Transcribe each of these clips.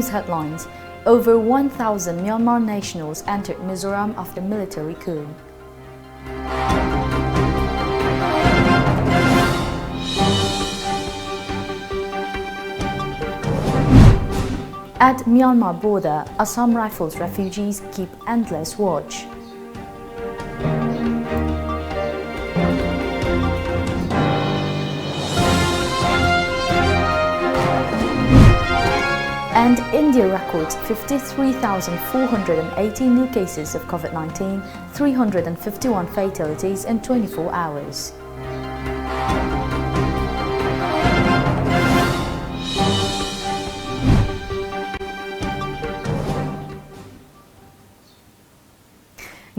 News headlines. Over 1,000 Myanmar nationals entered Mizoram after military coup. At Myanmar border, Assam Rifles refugees keep endless watch. And India records 53,480 new cases of COVID-19, 351 fatalities in 24 hours.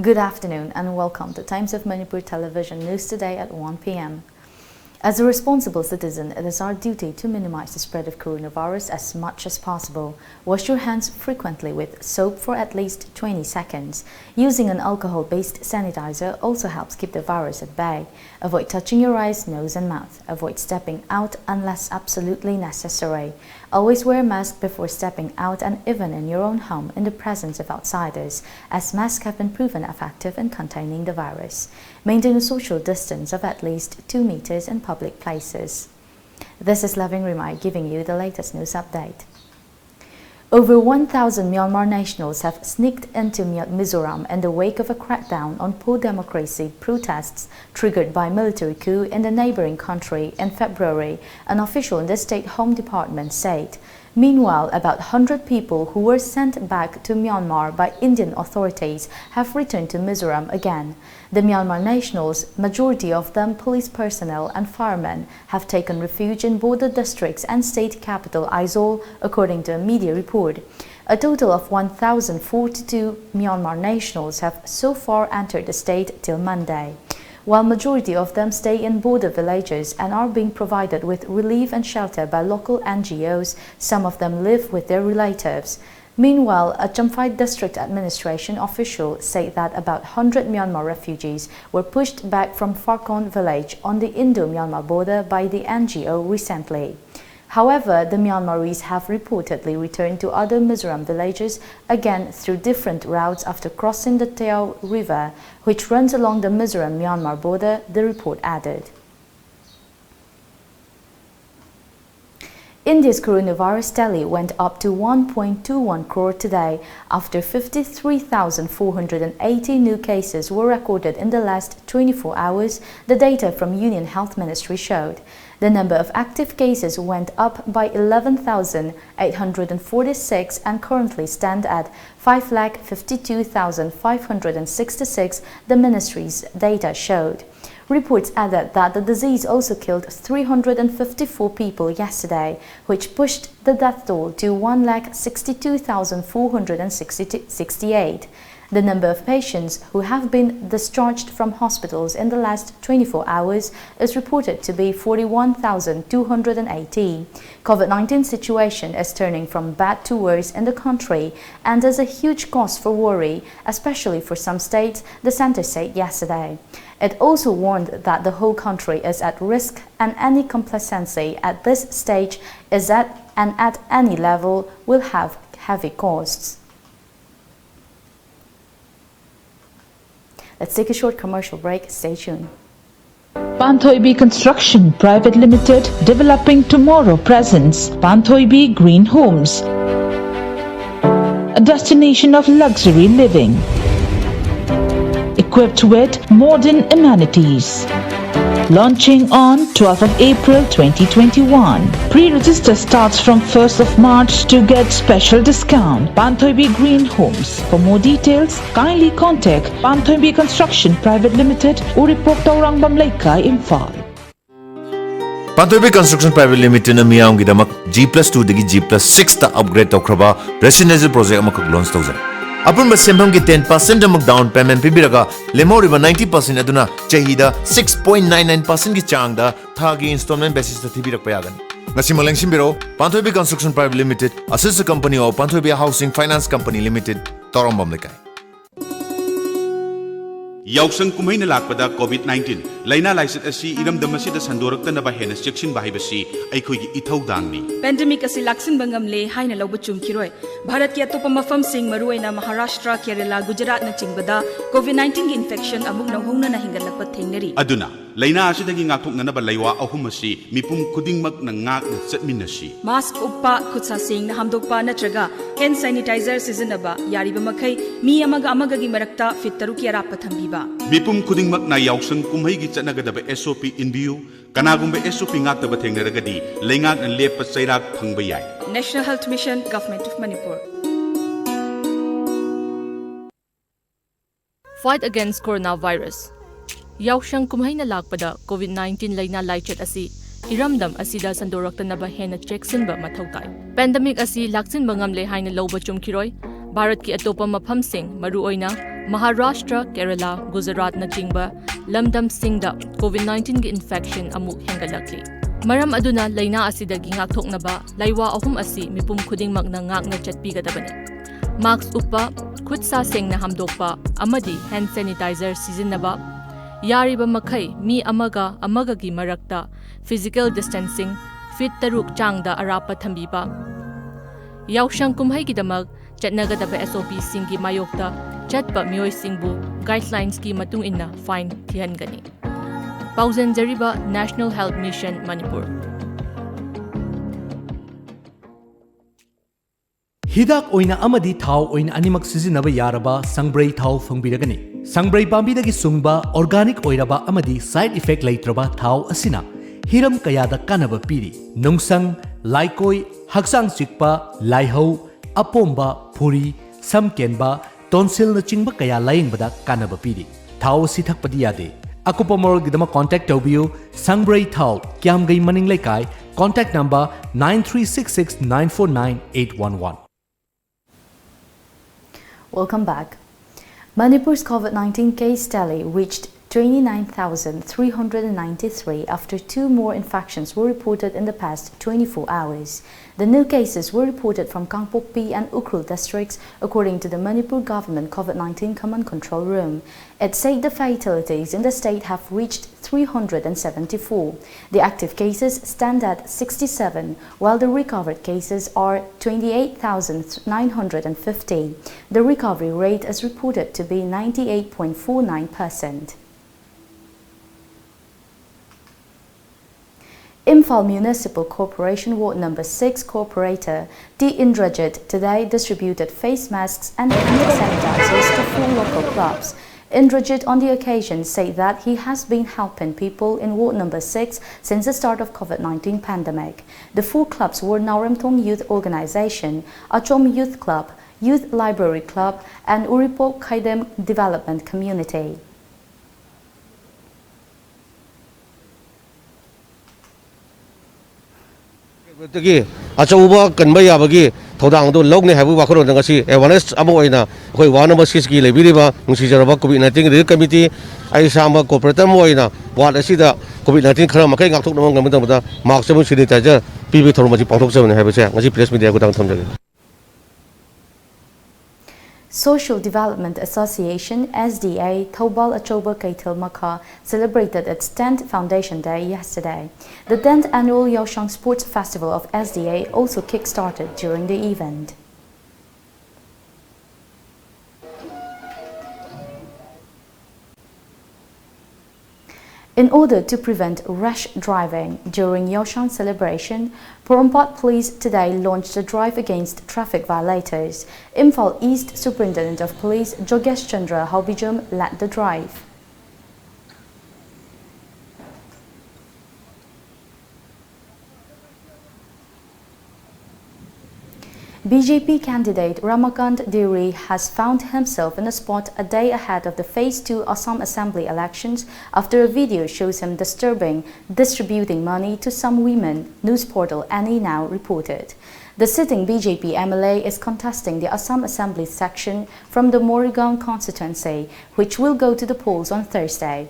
Good afternoon and welcome to Times of Manipur Television News today at 1 p.m. As a responsible citizen, it is our duty to minimize the spread of coronavirus as much as possible. Wash your hands frequently with soap for at least 20 seconds. Using an alcohol-based sanitizer also helps keep the virus at bay. Avoid touching your eyes, nose and mouth. Avoid stepping out unless absolutely necessary. Always wear a mask before stepping out and even in your own home in the presence of outsiders, as masks have been proven effective in containing the virus. Maintain a social distance of at least 2 meters in public places. This is RIMAI giving you the latest news update. Over 1,000 Myanmar nationals have sneaked into Mizoram in the wake of a crackdown on pro-democracy protests triggered by military coup in the neighboring country in February, an official in the State Home Department said. Meanwhile, about 100 people who were sent back to Myanmar by Indian authorities have returned to Mizoram again. The Myanmar nationals, majority of them police personnel and firemen, have taken refuge in border districts and state capital Aizawl, according to a media report. A total of 1,042 Myanmar nationals have so far entered the state till Monday. While majority of them stay in border villages and are being provided with relief and shelter by local NGOs, some of them live with their relatives. Meanwhile, a Champhai district administration official said that about 100 Myanmar refugees were pushed back from Farkon village on the Indo-Myanmar border by the NGO recently. However, the Myanmaris have reportedly returned to other Mizoram villages again through different routes after crossing the Teo River, which runs along the Mizoram-Myanmar border, the report added. India's coronavirus tally went up to 1.21 crore today after 53,480 new cases were recorded in the last 24 hours, the data from Union Health Ministry showed. The number of active cases went up by 11,846 and currently stand at 5,52,566, the ministry's data showed. Reports added that the disease also killed 354 people yesterday, which pushed the death toll to 1,62,468. The number of patients who have been discharged from hospitals in the last 24 hours is reported to be 41,280. COVID-19 situation is turning from bad to worse in the country and is a huge cause for worry, especially for some states, the center said yesterday. It also warned that the whole country is at risk and any complacency at this stage is at any level will have heavy costs. Let's take a short commercial break. Stay tuned. Panthoibi Construction Private Limited, developing tomorrow presents Panthoibi Green Homes, a destination of luxury living, equipped with modern amenities. Launching on 12th of April 2021. Pre-register starts from 1st of March to get special discount. Panthoibi Green Homes. For more details, kindly contact Panthoibi Construction Private Limited, Uripok Taurang Lekka, Imphal. Panthoibi Construction Private Limited na miyam gidamak G+2 dagi G+6 ta upgrade tawkraba residential project amakak launch tawzai. Upon Basimham 10% amok down payment pibiraga lemoriba 90% aduna chahida 6.99% ki changda thagi installment basis ta thibirak payagan. Ngasimalang simbiro Panthoibi Construction Private Limited, a sister company of Panthoibi Housing Finance Company Limited, Torambam Lekai. Yausang kumhaina lakpada COVID-19 laina laisit asi iramdam asida sandoraktana ba hena section ba haibasi aikhoigi ithaudangni pandemic asi laksin bangamle haina lawba chumkiroi bharat ki atopa mafam sing maruaina Maharashtra Kerala Gujarat na chingbada COVID-19 gi infection amuk nawhongna na hingalakpa thengnari aduna laina asidagi ngakthoknana ba laiwa ahum asi mipum khudingmak na ngak na chatminasi mask uppa khutsa sing na hamdokpa natraga hand sanitizer seasonaba yariba makai mi amaga gi marakta fit taruki arapa thambiba mipum khudingmak na yausang kumhaigi chatnagadaba SOP inbiu kanagumba SOP ngaktaba thengnaragadi laingak na lepa chairak phangba yai National Health Mission, Government of Manipur. Fight against coronavirus. Yaushang kumhaina lakpada COVID-19 laina laichet asi iramdam asida sandoraktanaba hena cheksinba mathautai. Pandemic asi laksinba ngamle haina lawba chumkiroi Bharat ki atopa mafam sing maruoina Maharashtra, Kerala, Gujarat na chingba lamdam singda COVID-19 gi infection amuk hengalakli. Maram aduna laina asida gi ngakthoknaba laiwa ahum asi mipum khudingmak na ngakna chatpigadabani. Mask uppa, khutsa sengna hamdokpa amadi hand sanitizer sizinaba yariba makai mi amaga gi marakta physical distancing feet taruk changda arapa thambiba yaushang kumhai gi damak chatnagadaba SOP singi mayokta chatpa mioi singbu guidelines ki matung inna fine thihangani Pauzen Jariba National Health Mission Manipur Hidak oina amadi thau oina animak sizinaba yaraba sangbrai thau phongbiragani sangbrai pambidagi sungba organic oiraba amadi side effect leitraba thau asina hiram kayada kanaba piri nungsang laikoi haksang chikpa laihau apomba phuri samkenba tonsil na chingba kaya laingbada kanaba piri thau si thakpadi yade Akupa moral gidama contact Tobio Sangbrai Thau Kiamgai Maning Lekai contact number 9366949811. Welcome back. Manipur's COVID-19 case tally reached 29,393 after 2 more infections were reported in the past 24 hours. The new cases were reported from Kangpokpi and Ukhrul districts, according to the Manipur government COVID-19 Command Control Room. It said the fatalities in the state have reached 374. The active cases stand at 67, while the recovered cases are 28,950. The recovery rate is reported to be 98.49%. Imphal Municipal Corporation Ward Number 6 Corporator D. Indrajit today distributed face masks and hand sanitizers to 4 local clubs. Indrajit on the occasion said that he has been helping people in Ward Number 6 since the start of COVID-19 pandemic. The 4 clubs were Naramthong Youth Organization, Achom Youth Club, Youth Library Club and Uripo Kaidem Development Community. Achauba kanba yabagi thodang do logni habu bakro dangasi awareness amo oina khoi 1 number 6 ki lebiriba nungsijaraba COVID-19 re committee ai sama cooperator mo oina ward asida COVID-19 khara makai ngakthok namang ngamda mask sabu sanitizer pibi thormaji pangthok sabne habase ngasi press media ko dang thamjage Social Development Association SDA Thobal Achoba Kaitil Makha celebrated its 10th Foundation Day yesterday. The 10th annual Yaoshang Sports Festival of SDA also kick-started during the event. In order to prevent rash driving during Yaoshang celebration, Porompat Police today launched a drive against traffic violators. Imphal East Superintendent of Police Jogesh Chandra Haubijum led the drive. BJP candidate Ramakant Deori has found himself in a spot a day ahead of the Phase 2 Assam Assembly elections after a video shows him distributing money to some women, news portal Annie Now reported. The sitting BJP MLA is contesting the Assam Assembly section from the Morigaon constituency, which will go to the polls on Thursday.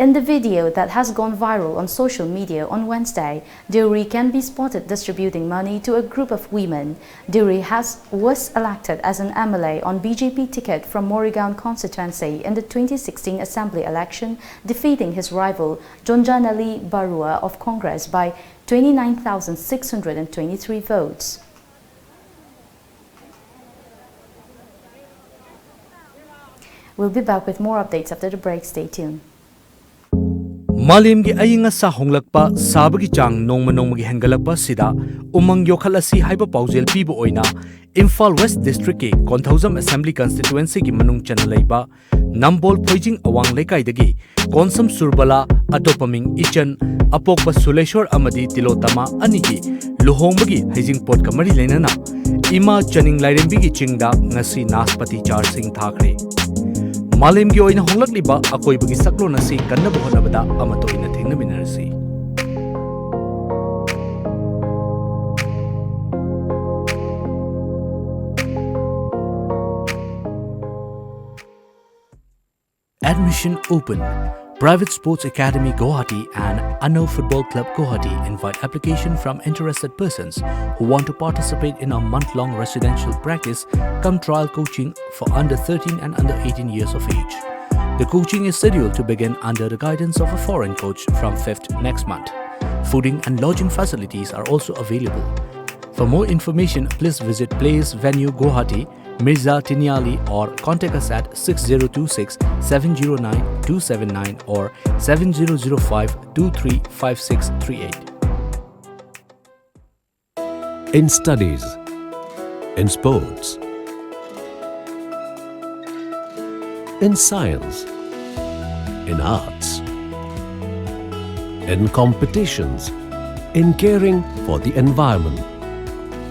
In the video that has gone viral on social media on Wednesday, Deori can be spotted distributing money to a group of women. Deori was elected as an MLA on BJP ticket from Morrigan constituency in the 2016 Assembly election, defeating his rival Jonjanali Barua of Congress by 29,623 votes. We'll be back with more updates after the break. Stay tuned. Malimgi ayinga sa honglakpa sabagi chang nongmanongmagi hengalakpa sida umang yokhalasi haiba paujel pibo oina Imphal West District ki Konthauzam Assembly Constituency ki manung chanalaiba Nambol Poijing Awang Lekai dagi Konsam Surbala Atopaming Ichan Apokpa Suleshwar Amadi Tilotama Anigi Luhongbagi Haijing Pot Kamari Lenana Ima Chaning Lairembigi Chingda Ngasi Naspati Char Singh Thakre Malimgi oina honglakliba akoibagi saklo nasi kannabu honabada amato ina thengnaminarasi. Admission open. Private Sports Academy Guwahati and Anno Football Club Guwahati invite application from interested persons who want to participate in a month-long residential practice cum trial coaching for under 13 and under 18 years of age. The coaching is scheduled to begin under the guidance of a foreign coach from 5th next month. Fooding and lodging facilities are also available. For more information, please visit Place Venue Guwahati, Mirza Tiniali, or contact us at 6026 709 279 or 7005 235638. In studies, in sports, in science, in arts, in competitions, in caring for the environment,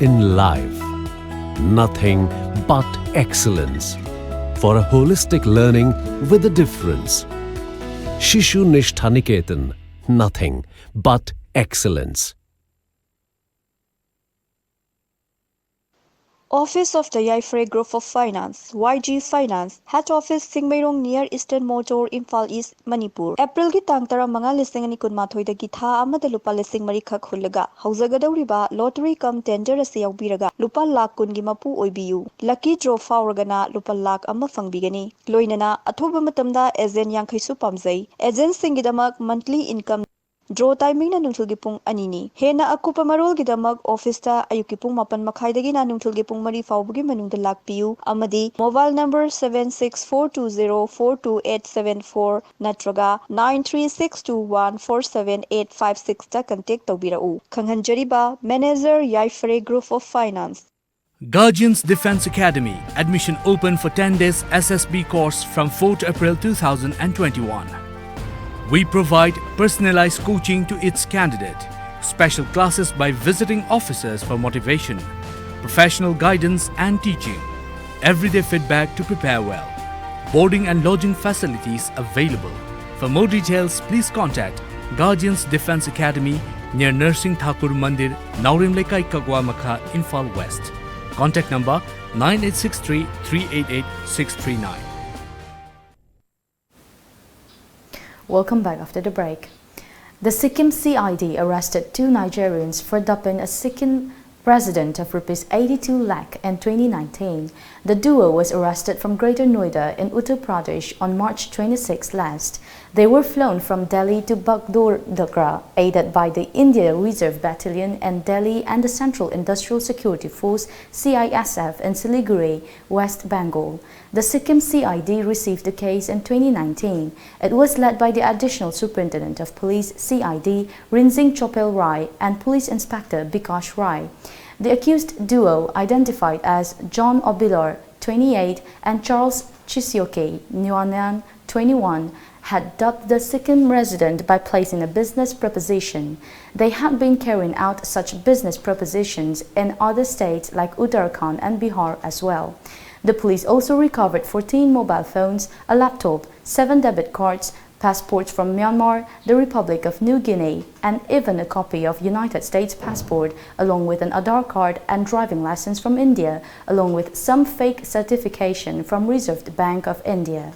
in life. Nothing but excellence for a holistic learning with a difference. Shishu Nishthaniketan, nothing but excellence. Office of the Yaifre Group of Finance, YG Finance, Head Office Singmairong near Eastern Motor, Imphal East, Manipur. April ki tang tara mga listing ani kun mathoi da githa amada lupa listing marikha khulaga. Hauzagadauriba lottery cum tender ase yaubiraga. Lupa lakh kun gi mapu oibiu. Lucky draw fauragana lupa lakh amma fangbigani. Loinana athoba matamda agent yang khaisu pamjai. Agent singidamak monthly income Draw timing na nungthulgi pung anini. Hena akupa marol gidamak office ta ayuki pung mapan makhaidagi na nungthulgi pung mari faubagi manungda lakpiu. Amadi mobile number 76420428874 natraga 936214785 ta contact tawbirau. Khanghanjariba Manager Yaifre Group of Finance. Guardians Defense Academy. Admission open for 10 days SSB course from 4th April 2021. We provide personalized coaching to its candidate, special classes by visiting officers for motivation, professional guidance and teaching, everyday feedback to prepare well, boarding and lodging facilities available. For more details, please contact Guardians Defense Academy near Nursing Thakur Mandir, Naurim Lekai Kagwa Makha, Imphal West. Contact number 9863 388 639. Welcome back after the break. The Sikkim CID arrested 2 Nigerians for duping a Sikkim resident of Rs 82 lakh in 2019. The duo was arrested from Greater Noida in Uttar Pradesh on March 26 last. They were flown from Delhi to Bagdogra, aided by the India Reserve Battalion in Delhi and the Central Industrial Security Force CISF in Siliguri, West Bengal. The Sikkim CID received the case in 2019. It was led by the Additional Superintendent of Police CID Rinzing Chopel Rai and Police Inspector Bikash Rai. The accused duo, identified as John Obilor, 28, and Charles Chisioke Nyuanan, 21, had duped the Sikkim resident by placing a business proposition. They had been carrying out such business propositions in other states like Uttarakhand and Bihar as well. The police also recovered 14 mobile phones, a laptop, 7 debit cards, passports from Myanmar, the Republic of New Guinea, and even a copy of United States passport, along with an Aadhaar card and driving license from India, along with some fake certification from Reserve Bank of India.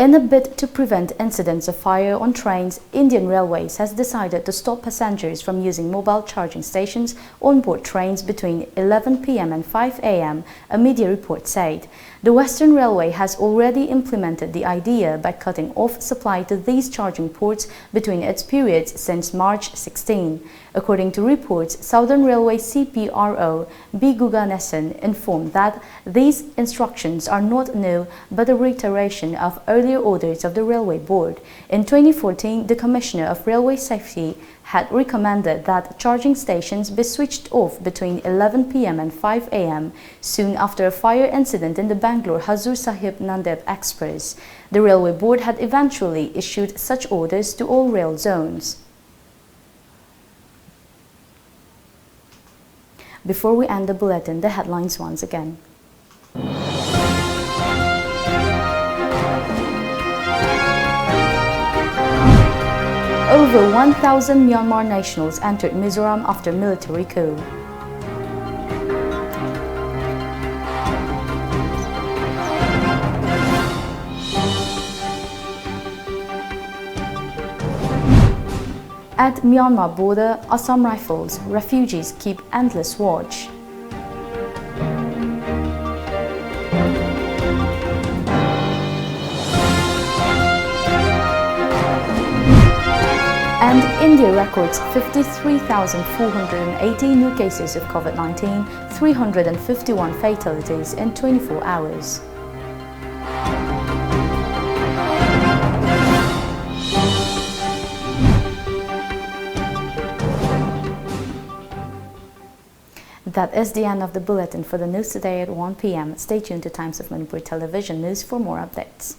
In a bid to prevent incidents of fire on trains, Indian Railways has decided to stop passengers from using mobile charging stations on board trains between 11 p.m. and 5 a.m., a media report said. The Western Railway has already implemented the idea by cutting off supply to these charging ports between its periods since March 16. According to reports, Southern Railway CPRO B. Guganesan informed that these instructions are not new but a reiteration of earlier orders of the Railway Board. In 2014, the Commissioner of Railway Safety had recommended that charging stations be switched off between 11 p.m. and 5 a.m. soon after a fire incident in the Bangalore-Hazur Sahib Nanded Express. The Railway Board had eventually issued such orders to all rail zones. Before we end the bulletin, the headlines once again. Over 1,000 Myanmar nationals entered Mizoram after military coup. At Myanmar border, Assam Rifles, refugees keep endless watch. And India records 53,480 new cases of COVID-19, 351 fatalities in 24 hours. That is the end of the bulletin for the news today at 1 p.m. Stay tuned to Times of Manipur Television News for more updates.